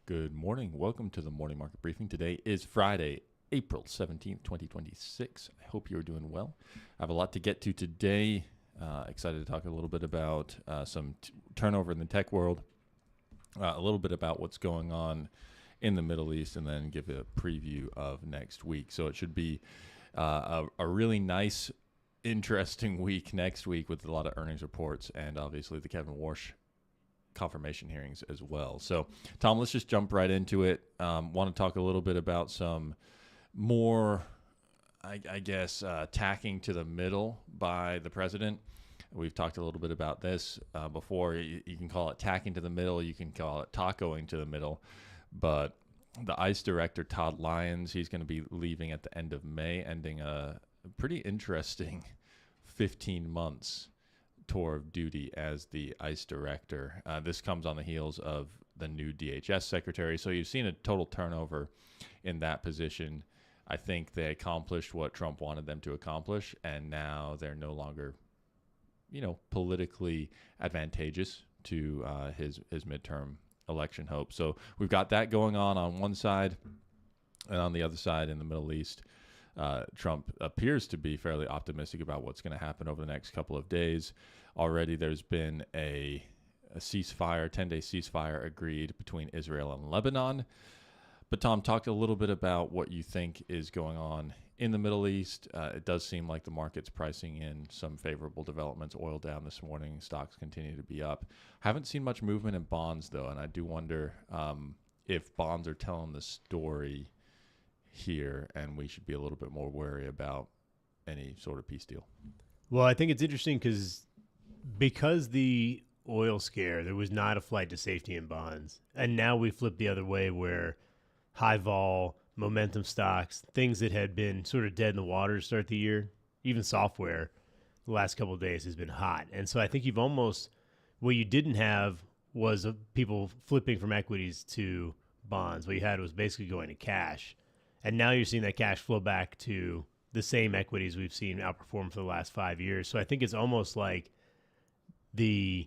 Good morning. Welcome to the morning market briefing. Today is Friday, April 17th, 2026. I hope you're doing well. I have a lot to get to today. Excited to talk a little bit about some turnover in the tech world, a little bit about what's going on in the Middle East, and then give a preview of next week. So it should be a really nice, interesting week next week with a lot of earnings reports and obviously the Kevin Warsh confirmation hearings as well. So, Tom, let's just jump right into it. Want to talk a little bit about some more, I guess, tacking to the middle by the president. We've talked a little bit about this before. You can call it tacking to the middle. You can call it tacoing to the middle. But the ICE director, Todd Lyons, he's going to be leaving at the end of May, ending a pretty interesting 15 months tour of duty as the ICE director. This comes on the heels of the new DHS secretary. So you've seen a total turnover in that position. I think they accomplished what Trump wanted them to accomplish, and now they're no longer, politically advantageous to his midterm election hopes. So we've got that going on one side, and on the other side in the Middle East, Trump appears to be fairly optimistic about what's going to happen over the next couple of days. Already there's been a ceasefire, 10-day ceasefire agreed between Israel and Lebanon. But Tom, talk a little bit about what you think is going on in the Middle East. It does seem like the market's pricing in some favorable developments. Oil down this morning, stocks continue to be up. Haven't seen much movement in bonds, though, and I do wonder if bonds are telling the story here, and we should be a little bit more wary about any sort of peace deal. Well, I think it's interesting because the oil scare, there was not a flight to safety in bonds. And now we flip the other way where high vol, momentum stocks, things that had been sort of dead in the water to start the year, even software, the last couple of days has been hot. And so I think what you didn't have was people flipping from equities to bonds. What you had was basically going to cash. And now you're seeing that cash flow back to the same equities we've seen outperform for the last 5 years. So I think it's almost like you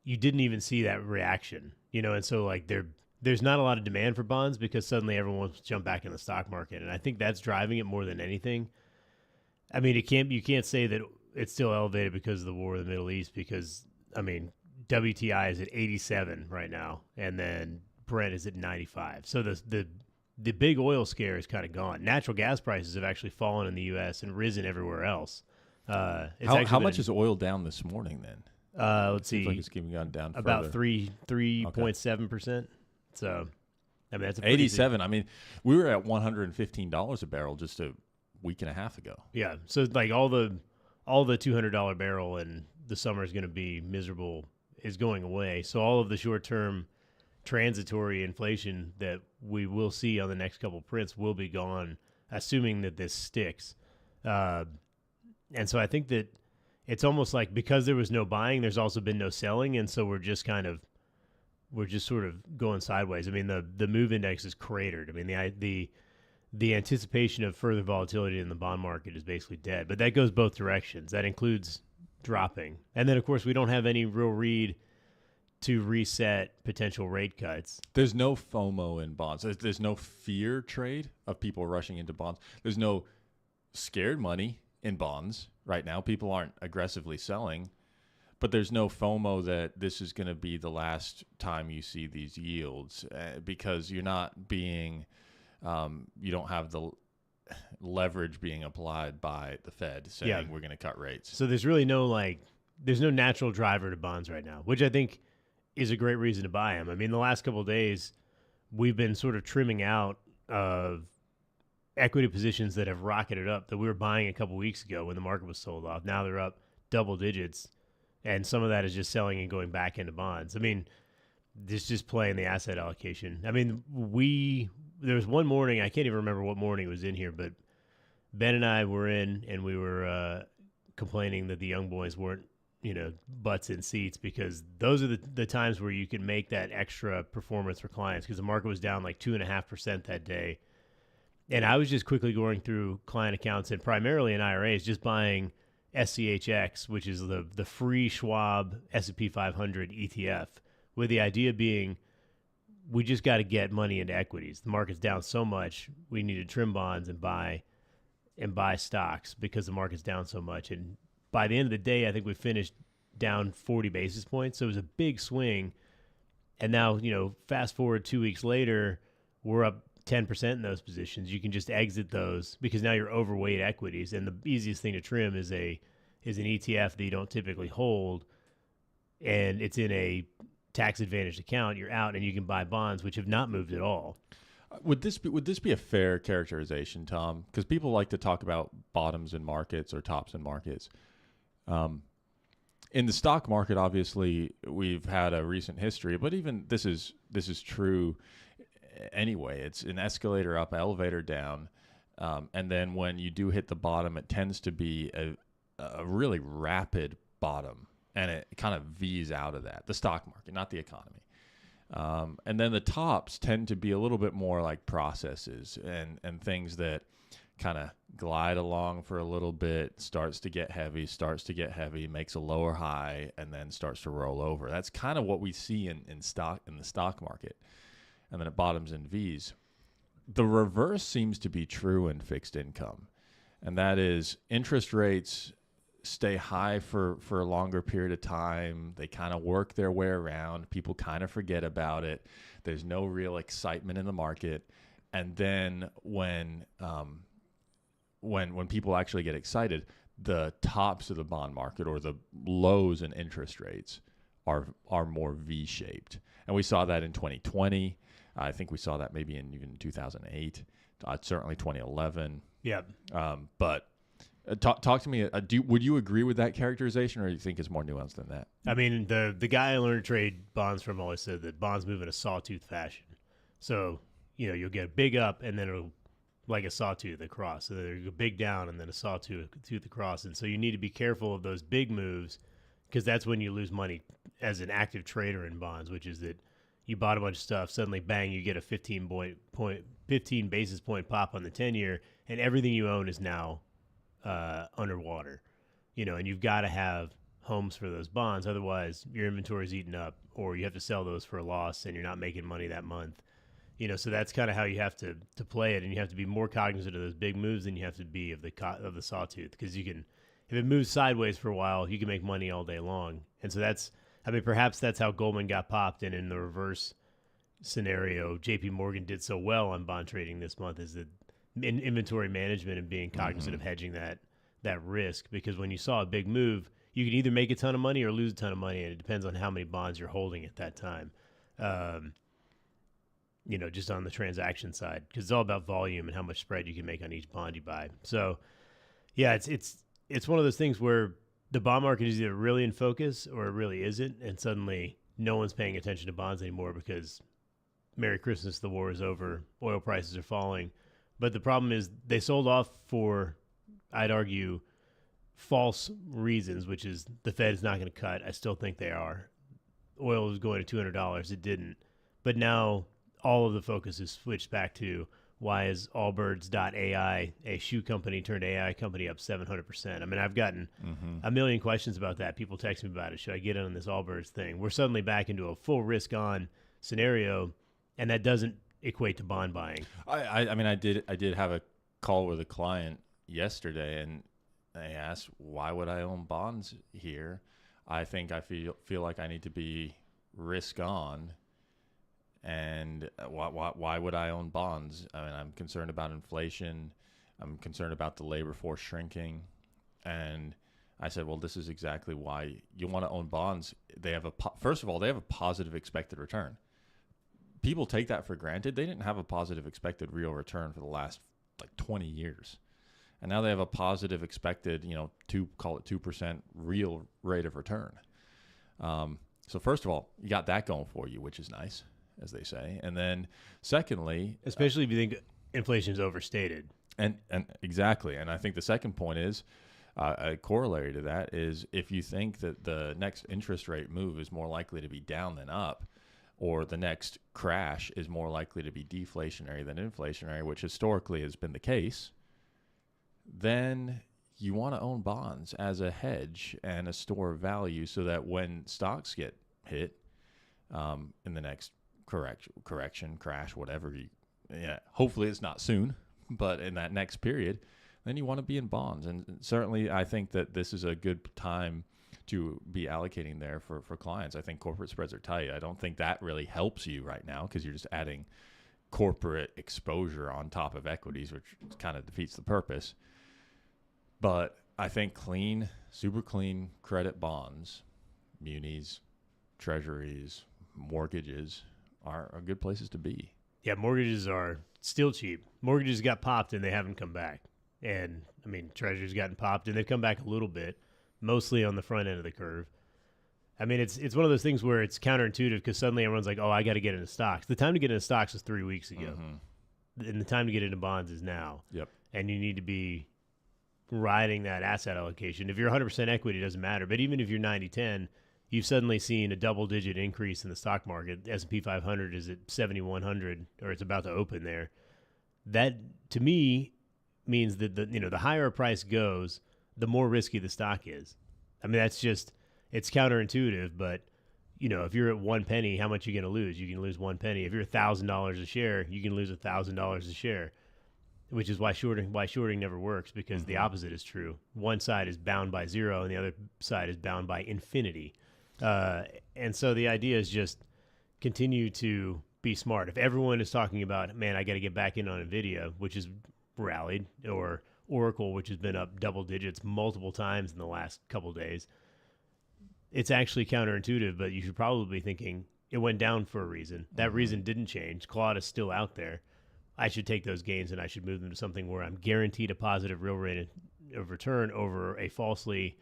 didn't even see that reaction, and so like there's not a lot of demand for bonds because suddenly everyone wants to jump back in the stock market. And I think that's driving it more than anything. I mean, you can't say that it's still elevated because of the war in the Middle East because, WTI is at 87 right now, and then Brent is at 95. So the big oil scare is kind of gone. Natural gas prices have actually fallen in the U.S. and risen everywhere else. How much is oil down this morning then? Let's see. Like it's gone down about further. 3.7%. So, that's a 87. We were at $115 a barrel just a week and a half ago. Yeah. So like all the $200 barrel and the summer is going to be miserable is going away. So all of the short-term transitory inflation that we will see on the next couple of prints will be gone, assuming that this sticks. And so I think that it's almost like because there was no buying, there's also been no selling, and so we're just sort of going sideways. The MOVE index is cratered. The anticipation of further volatility in the bond market is basically dead. But that goes both directions. That includes dropping, and then of course we don't have any real read to reset potential rate cuts. There's no FOMO in bonds. There's no fear trade of people rushing into bonds. There's no scared money in bonds right now. People aren't aggressively selling, but there's no FOMO that this is going to be the last time you see these yields because you're not being, you don't have the leverage being applied by the Fed saying we're going to cut rates. So there's really there's no natural driver to bonds right now, which I think is a great reason to buy them. The last couple of days, we've been sort of trimming out of equity positions that have rocketed up that we were buying a couple weeks ago when the market was sold off. Now they're up double digits, and some of that is just selling and going back into bonds. This just playing the asset allocation. There was one morning, I can't even remember what morning it was in here, but Ben and I were in, and we were complaining that the young boys weren't butts in seats because those are the times where you can make that extra performance for clients because the market was down like 2.5% that day. And I was just quickly going through client accounts and primarily in IRAs, just buying SCHX, which is the free Schwab S&P 500 ETF, with the idea being we just got to get money into equities. The market's down so much, we need to trim bonds and buy stocks because the market's down so much. And by the end of the day, I think we finished down 40 basis points. So it was a big swing. And now, fast forward 2 weeks later, we're up 10% in those positions. You can just exit those because now you're overweight equities. And the easiest thing to trim is an ETF that you don't typically hold, and it's in a tax advantaged account. You're out and you can buy bonds, which have not moved at all. Would this be a fair characterization, Tom? Because people like to talk about bottoms in markets or tops in markets. In the stock market, obviously, we've had a recent history, but even this is true anyway. It's an escalator up, elevator down, and then when you do hit the bottom, it tends to be a really rapid bottom, and it kind of V's out of that. The stock market, not the economy. And then the tops tend to be a little bit more like processes and things that kind of glide along for a little bit, starts to get heavy, makes a lower high, and then starts to roll over. That's kind of what we see in the stock market. And then it bottoms in V's. The reverse seems to be true in fixed income, and that is interest rates stay high for a longer period of time. They kind of work their way around. People kind of forget about it. There's no real excitement in the market. And then when people actually get excited, the tops of the bond market or the lows in interest rates are more V-shaped. And we saw that in 2020. I think we saw that maybe in even 2008, certainly 2011. Yeah. But talk to me. Would you agree with that characterization, or do you think it's more nuanced than that? I mean, the guy I learned to trade bonds from always said that bonds move in a sawtooth fashion. So, you'll get a big up and then it'll like a sawtooth across. So there's a big down and then a sawtooth across. And so you need to be careful of those big moves because that's when you lose money as an active trader in bonds, which is that you bought a bunch of stuff, suddenly bang, you get a 15 basis point pop on the 10-year, and everything you own is now underwater, and you've got to have homes for those bonds. Otherwise, your inventory is eaten up, or you have to sell those for a loss, and you're not making money that month. So that's kind of how you have to play it, and you have to be more cognizant of those big moves than you have to be of the sawtooth, because if it moves sideways for a while, you can make money all day long. And so perhaps that's how Goldman got popped, and in the reverse scenario, JP Morgan did so well on bond trading this month is that in inventory management and being cognizant of hedging that risk, because when you saw a big move, you could either make a ton of money or lose a ton of money, and it depends on how many bonds you're holding at that time. Just on the transaction side, because it's all about volume and how much spread you can make on each bond you buy. So, yeah, it's one of those things where the bond market is either really in focus or it really isn't, and suddenly no one's paying attention to bonds anymore because Merry Christmas, the war is over, oil prices are falling. But the problem is they sold off for, I'd argue, false reasons, which is the Fed is not going to cut. I still think they are. Oil was going to $200. It didn't. But now all of the focus is switched back to why is Allbirds.ai, a shoe company turned AI company, up 700%. I mean, I've gotten a million questions about that. People text me about it. Should I get in on this Allbirds thing? We're suddenly back into a full risk-on scenario, and that doesn't equate to bond buying. I did have a call with a client yesterday, and they asked, why would I own bonds here? I think I feel like I need to be risk on, and why would I own bonds? I mean, I'm concerned about inflation. I'm concerned about the labor force shrinking. And I said, well, this is exactly why you want to own bonds. They have first of all, they have a positive expected return. People take that for granted. They didn't have a positive expected real return for the last 20 years. And now they have a positive expected, call it 2% real rate of return. So first of all, you got that going for you, which is nice, as they say. And then secondly, especially if you think inflation is overstated. And exactly. And I think the second point is, a corollary to that is if you think that the next interest rate move is more likely to be down than up, or the next crash is more likely to be deflationary than inflationary, which historically has been the case, then you want to own bonds as a hedge and a store of value so that when stocks get hit in the next correction, crash, whatever. Hopefully it's not soon, but in that next period, then you want to be in bonds. And certainly I think that this is a good time to be allocating there for clients. I think corporate spreads are tight. I don't think that really helps you right now because you're just adding corporate exposure on top of equities, which kind of defeats the purpose. But I think clean, super clean credit bonds, munis, treasuries, mortgages are good places to be. Yeah, mortgages are still cheap. Mortgages got popped and they haven't come back. And, I mean, treasuries gotten popped and they've come back a little bit, mostly on the front end of the curve. I mean, it's one of those things where it's counterintuitive because suddenly everyone's like, oh, I got to get into stocks. The time to get into stocks was 3 weeks ago. Mm-hmm. And the time to get into bonds is now. Yep. And you need to be riding that asset allocation. If you're 100% equity, it doesn't matter. But even if you're 90-10, you've suddenly seen a double-digit increase in the stock market. The S&P 500 is at 7,100, or it's about to open there. That, to me, means that the higher a price goes, the more risky the stock is. I mean, that's just, it's counterintuitive, but, if you're at 1 penny, how much are you going to lose? You can lose 1 penny. If you're $1,000 a share, you can lose $1,000 a share, which is why shorting never works, because the opposite is true. One side is bound by zero, and the other side is bound by infinity. And so the idea is just continue to be smart. If everyone is talking about, man, I got to get back in on NVIDIA, which is rallied, or Oracle, which has been up double digits multiple times in the last couple of days, it's actually counterintuitive, but you should probably be thinking it went down for a reason. That reason didn't change. Claude is still out there. I should take those gains and I should move them to something where I'm guaranteed a positive real rate of return over a falsely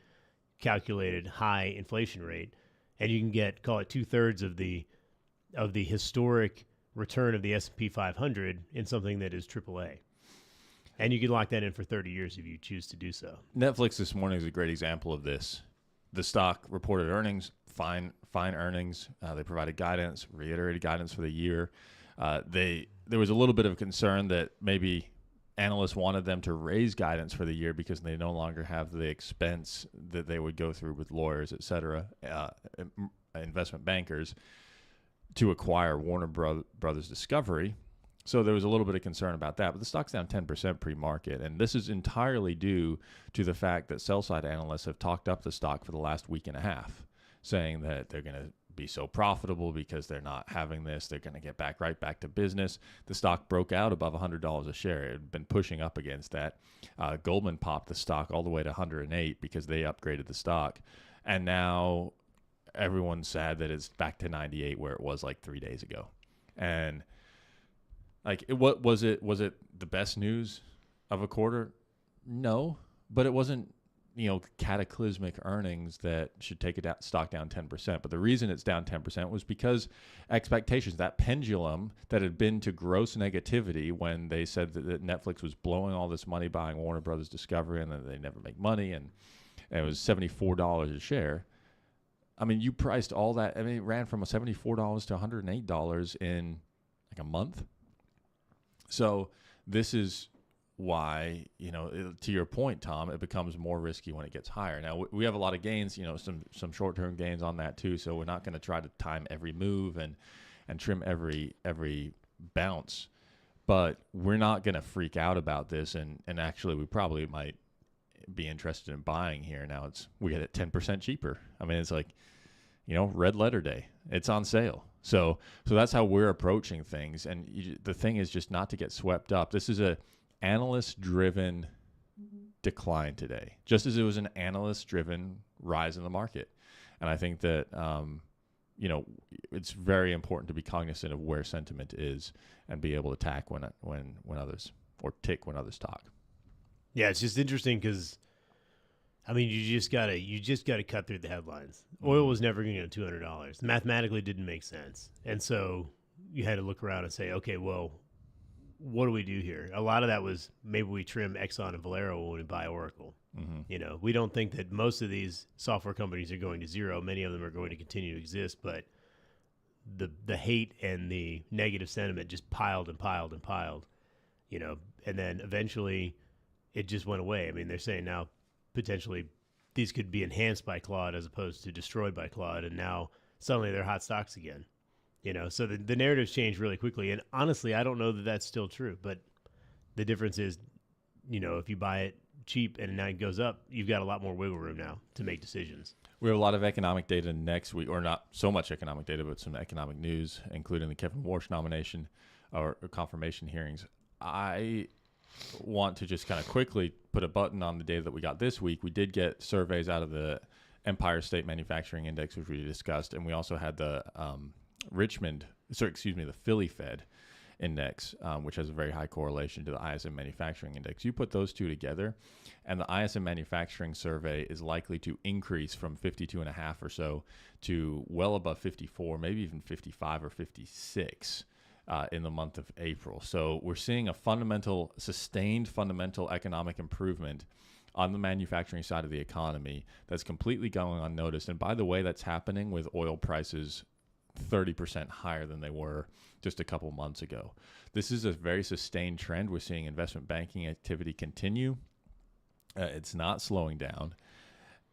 calculated high inflation rate. And you can get, call it 2/3 of the historic return of the S&P 500 in something that is AAA. And you can lock that in for 30 years if you choose to do so. Netflix this morning is a great example of this. The stock reported earnings, fine earnings. They provided guidance, reiterated guidance for the year. There was a little bit of concern that maybe analysts wanted them to raise guidance for the year because they no longer have the expense that they would go through with lawyers, et cetera, investment bankers, to acquire Warner Brothers Discovery. So there was a little bit of concern about that, but the stock's down 10% pre-market, and this is entirely due to the fact that sell-side analysts have talked up the stock for the last week and a half, saying that they're going to be so profitable because they're not having this. They're going to get right back to business. The stock broke out above $100 a share. It had been pushing up against that. Goldman popped the stock all the way to 108 because they upgraded the stock, and now everyone's sad that it's back to 98 where it was like 3 days ago. And what was it? Was it the best news of a quarter? No, but it wasn't, cataclysmic earnings that should take stock down 10%. But the reason it's down 10% was because expectations, that pendulum that had been to gross negativity when they said that Netflix was blowing all this money buying Warner Brothers Discovery and that they never make money, and it was $74 a share. I mean, you priced all that. I mean, it ran from $74 to $108 in like a month. So this is why, to your point, Tom, it becomes more risky when it gets higher. Now, we have a lot of gains, some short-term gains on that too, so we're not going to try to time every move and trim every bounce. But we're not going to freak out about this, and actually we probably might be interested in buying here. Now we get it 10% cheaper. I mean, it's like, red letter day. It's on sale. So that's how we're approaching things. And the thing is just not to get swept up. This is a analyst-driven decline today, just as it was an analyst-driven rise in the market. And I think that, it's very important to be cognizant of where sentiment is and be able to attack when others, or tick when others talk. Yeah, it's just interesting because, I mean, you just gotta cut through the headlines. Oil was never going to go to $200. Mathematically, didn't make sense, and so you had to look around and say, okay, well, what do we do here? A lot of that was maybe we trim Exxon and Valero when we buy Oracle. Mm-hmm. We don't think that most of these software companies are going to zero. Many of them are going to continue to exist, but the hate and the negative sentiment just piled and piled and piled. And then eventually it just went away. I mean, they're saying now potentially these could be enhanced by Claude as opposed to destroyed by Claude, and now suddenly they're hot stocks again. So the narratives change really quickly. And honestly, I don't know that that's still true. But the difference is, if you buy it cheap and now it goes up, you've got a lot more wiggle room now to make decisions. We have a lot of economic data next week, or not so much economic data, but some economic news, including the Kevin Warsh nomination or confirmation hearings. I want to just kind of quickly put a button on the data that we got this week. We did get surveys out of the Empire State Manufacturing Index, which we discussed, and we also had the the Philly Fed Index, which has a very high correlation to the ISM Manufacturing Index. You put those two together, and the ISM Manufacturing Survey is likely to increase from 52.5 or so to well above 54, maybe even 55 or 56 in the month of April. So we're seeing a sustained fundamental economic improvement on the manufacturing side of the economy that's completely going unnoticed. And by the way, that's happening with oil prices 30% higher than they were just a couple months ago. This is a very sustained trend. We're seeing investment banking activity continue. It's not slowing down.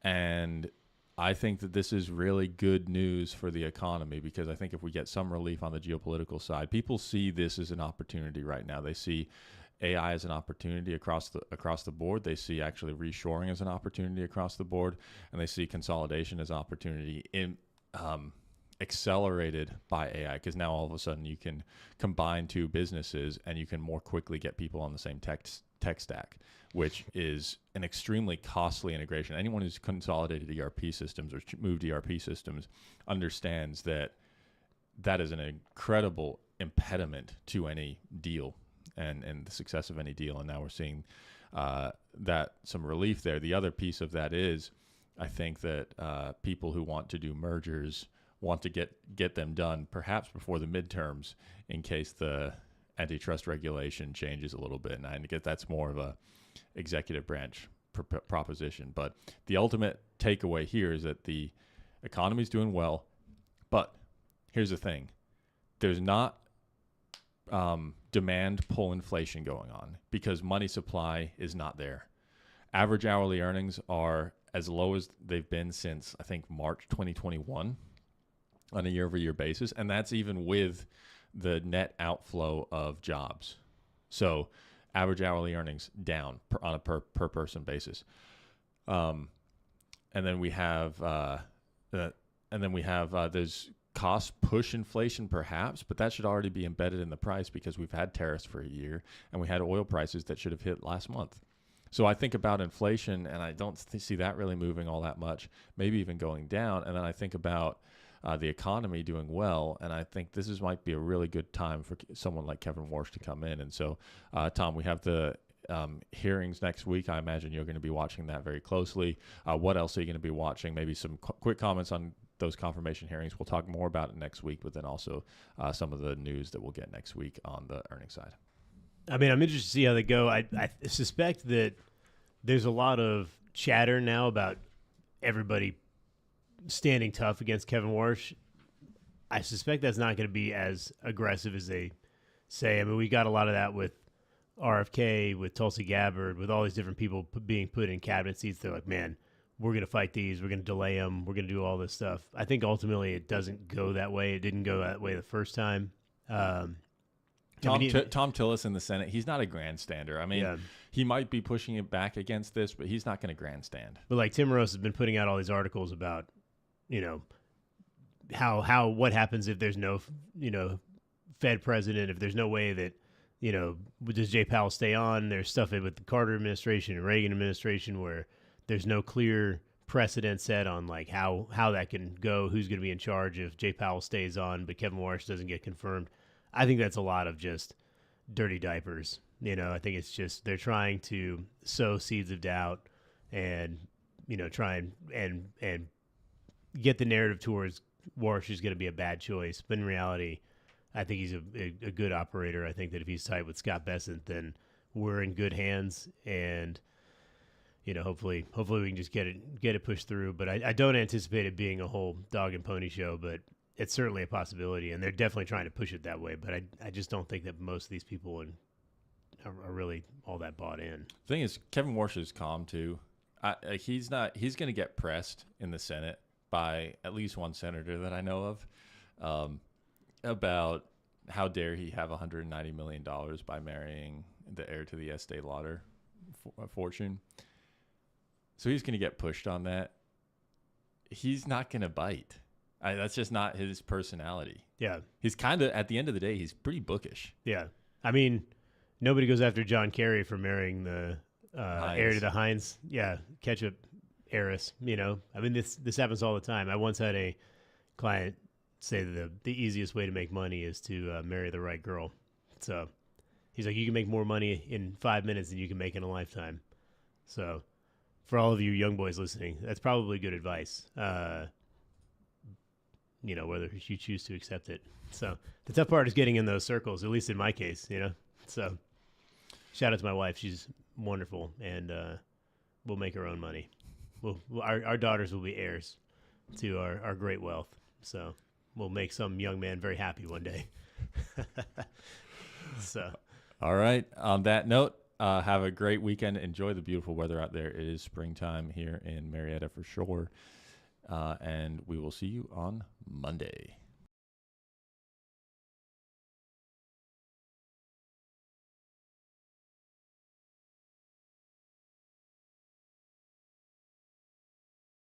And I think that this is really good news for the economy, because I think if we get some relief on the geopolitical side, people see this as an opportunity right now. They see AI as an opportunity across the board. They see actually reshoring as an opportunity across the board, and they see consolidation as an opportunity in accelerated by AI, because now all of a sudden you can combine two businesses and you can more quickly get people on the same tech stack, which is an extremely costly integration. Anyone who's consolidated ERP systems or moved ERP systems understands that that is an incredible impediment to any deal and the success of any deal. And now we're seeing that some relief there. The other piece of that is, I think that people who want to do mergers want to get them done perhaps before the midterms, in case the antitrust regulation changes a little bit. And I get that's more of a executive branch proposition. But the ultimate takeaway here is that the economy is doing well. But here's the thing. There's not demand pull inflation going on, because money supply is not there. Average hourly earnings are as low as they've been since, I think, March 2021 on a year-over-year basis. And that's even with the net outflow of jobs. So average hourly earnings down on a per person basis. And then we have there's cost push inflation perhaps, but that should already be embedded in the price, because we've had tariffs for a year and we had oil prices that should have hit last month. So I think about inflation, and I don't see that really moving all that much, maybe even going down. And then I think about the economy doing well, and I think this might be a really good time for someone like Kevin Warsh to come in. And so, Tom, we have the hearings next week. I imagine you're going to be watching that very closely. What else are you going to be watching? Maybe some quick comments on those confirmation hearings. We'll talk more about it next week, but then also some of the news that we'll get next week on the earnings side. I mean, I'm interested to see how they go. I suspect that there's a lot of chatter now about everybody standing tough against Kevin Warsh. I suspect that's not going to be as aggressive as they say. I mean, we got a lot of that with RFK, with Tulsi Gabbard, with all these different people being put in cabinet seats. They're like, man, we're going to fight these. We're going to delay them. We're going to do all this stuff. I think ultimately it doesn't go that way. It didn't go that way the first time. Tom Tillis in the Senate, he's not a grandstander. I mean, he might be pushing it back against this, but he's not going to grandstand. But like Tim Rose has been putting out all these articles about, what happens if there's no, Fed president, if there's no way that, does Jay Powell stay on? There's stuff with the Carter administration and Reagan administration where there's no clear precedent set on like how that can go, who's going to be in charge if Jay Powell stays on, but Kevin Warsh doesn't get confirmed. I think that's a lot of just dirty diapers. I think it's just they're trying to sow seeds of doubt and, try and get the narrative towards Warsh is going to be a bad choice. But in reality, I think he's a good operator. I think that if he's tight with Scott Bessent, then we're in good hands. And, hopefully we can just get it pushed through. But I don't anticipate it being a whole dog and pony show, but it's certainly a possibility, and they're definitely trying to push it that way. But I just don't think that most of these people are really all that bought in. The thing is, Kevin Warsh is calm too. He's going to get pressed in the Senate by at least one senator that I know of. about how dare he have $190 million by marrying the heir to the Estee Lauder fortune. So he's going to get pushed on that. He's not going to bite. That's just not his personality. Yeah. He's kind of, at the end of the day, he's pretty bookish. Yeah. I mean, nobody goes after John Kerry for marrying the heir to the Heinz, ketchup heiress. You know, I mean, this happens all the time. I once had a client say that the easiest way to make money is to marry the right girl. So he's like, you can make more money in 5 minutes than you can make in a lifetime. So for all of you young boys listening, that's probably good advice. You know, whether you choose to accept it. So the tough part is getting in those circles, at least in my case, you know. So shout out to my wife. She's wonderful, and we'll make our own money. Our daughters will be heirs to our great wealth. So we'll make some young man very happy one day. So, all right. On that note, have a great weekend. Enjoy the beautiful weather out there. It is springtime here in Marietta for sure. And we will see you on Monday.